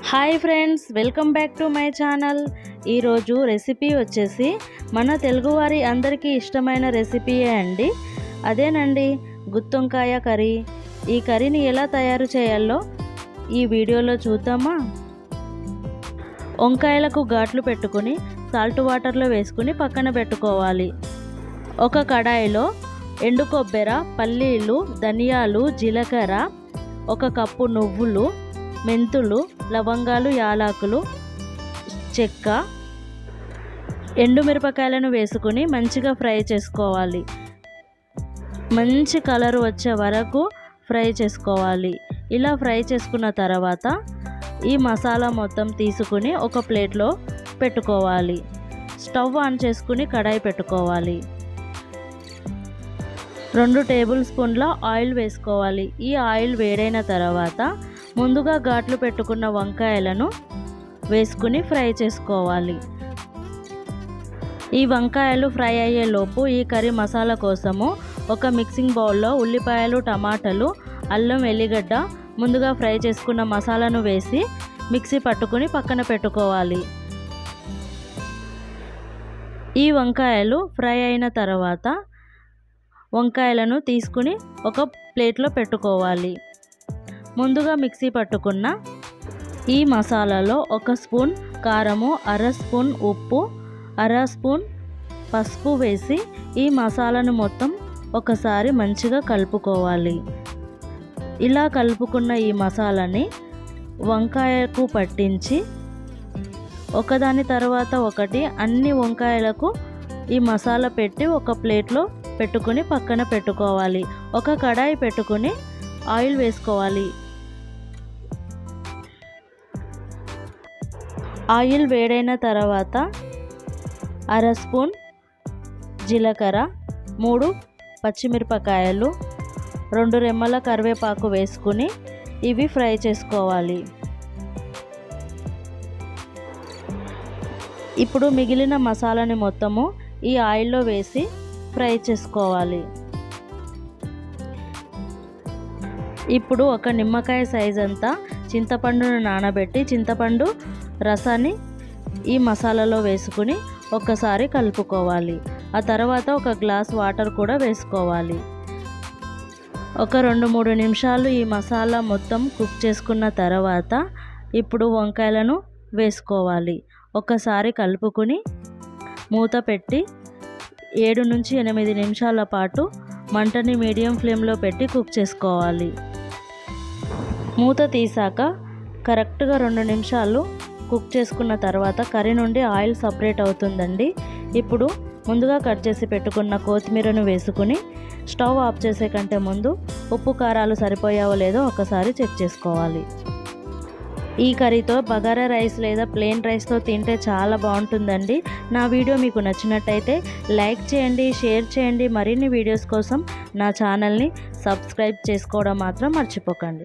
Hi friends, welcome back to my channel. ఈరోజు recipe వచ్చేసి మన తెలుగువారి అందరికీ ఇష్టమైన రెసిపీయే అండి. అదేనండి గుత్తొంకాయ కర్రీ. ఈ కర్రీని ఎలా తయారు చేయాలో ఈ వీడియోలో చూద్దామా. వంకాయలకు ఘాట్లు పెట్టుకుని సాల్ట్ వాటర్లో వేసుకుని పక్కన పెట్టుకోవాలి. ఒక కడాయిలో ఎండు కొబ్బెర, పల్లీలు, ధనియాలు, జీలకర్ర, 1 కప్పు నువ్వులు, మెంతులు, లవంగాలు, యాలకులు, చెక్క, ఎండుమిరపకాయలను వేసుకుని మంచిగా ఫ్రై చేసుకోవాలి. మంచి కలర్ వచ్చే వరకు ఫ్రై చేసుకోవాలి. ఇలా ఫ్రై చేసుకున్న తర్వాత ఈ మసాలా మొత్తం తీసుకుని ఒక ప్లేట్లో పెట్టుకోవాలి. స్టవ్ ఆన్ చేసుకుని కడాయి పెట్టుకోవాలి. 2 టేబుల్ స్పూన్ల ఆయిల్ వేసుకోవాలి. ఈ ఆయిల్ వేడైన తర్వాత ముందుగా ఘాట్లు పెట్టుకున్న వంకాయలను వేసుకుని ఫ్రై చేసుకోవాలి. ఈ వంకాయలు ఫ్రై అయ్యేలోపు ఈ కర్రీ మసాలా కోసము ఒక మిక్సింగ్ బౌల్లో ఉల్లిపాయలు, టమాటాలు, అల్లం, ఎల్లిగడ్డ, ముందుగా ఫ్రై చేసుకున్న మసాలాను వేసి మిక్సీ పట్టుకుని పక్కన పెట్టుకోవాలి. ఈ వంకాయలు ఫ్రై అయిన తర్వాత వంకాయలను తీసుకుని ఒక ప్లేట్లో పెట్టుకోవాలి. ముందుగా మిక్సీ పట్టుకున్న ఈ మసాలాలో 1 స్పూన్ కారము, 1/2 స్పూన్ ఉప్పు, 1/2 స్పూన్ పసుపు వేసి ఈ మసాలాను మొత్తం ఒకసారి మంచిగా కలుపుకోవాలి. ఇలా కలుపుకున్న ఈ మసాలాని వంకాయకు పట్టించి ఒకదాని తర్వాత ఒకటి అన్ని వంకాయలకు ఈ మసాలా పెట్టి ఒక ప్లేట్లో పెట్టుకుని పక్కన పెట్టుకోవాలి. ఒక కడాయి పెట్టుకుని ఆయిల్ వేసుకోవాలి. ఆయిల్ వేడైన తర్వాత 1/2 స్పూన్ జీలకర్ర, 3 పచ్చిమిరపకాయలు, 2 రెమ్మల కరివేపాకు వేసుకుని ఇవి ఫ్రై చేసుకోవాలి. ఇప్పుడు మిగిలిన మసాలాని మొత్తము ఈ ఆయిల్లో వేసి ఫ్రై చేసుకోవాలి. ఇప్పుడు ఒక నిమ్మకాయ సైజ్ అంతా చింతపండును నానబెట్టి చింతపండు రసాన్ని ఈ మసాలాలో వేసుకుని ఒక్కసారి కలుపుకోవాలి. ఆ తర్వాత 1 గ్లాస్ వాటర్ కూడా వేసుకోవాలి. ఒక 2-3 నిమిషాలు ఈ మసాలా మొత్తం కుక్ చేసుకున్న తర్వాత ఇప్పుడు వంకాయలను వేసుకోవాలి. ఒకసారి కలుపుకుని మూత పెట్టి 7 నుంచి 8 నిమిషాల పాటు మంటని మీడియం ఫ్లేమ్లో పెట్టి కుక్ చేసుకోవాలి. మూత తీసాక కరెక్ట్గా 2 నిమిషాలు కుక్ చేసుకున్న తర్వాత కర్రీ నుండి ఆయిల్ సపరేట్ అవుతుందండి. ఇప్పుడు ముందుగా కట్ చేసి పెట్టుకున్న కొత్తిమీరను వేసుకుని స్టవ్ ఆఫ్ చేసే కంటే ముందు ఉప్పు కారాలు సరిపోయావో లేదో ఒకసారి చెక్ చేసుకోవాలి. ఈ కర్రీతో బగారా రైస్ లేదా ప్లెయిన్ రైస్తో తింటే చాలా బాగుంటుందండి. నా వీడియో మీకు నచ్చినట్టయితే లైక్ చేయండి, షేర్ చేయండి. మరిన్ని వీడియోస్ కోసం నా ఛానల్ని సబ్స్క్రైబ్ చేసుకోవడం మాత్రం మర్చిపోకండి.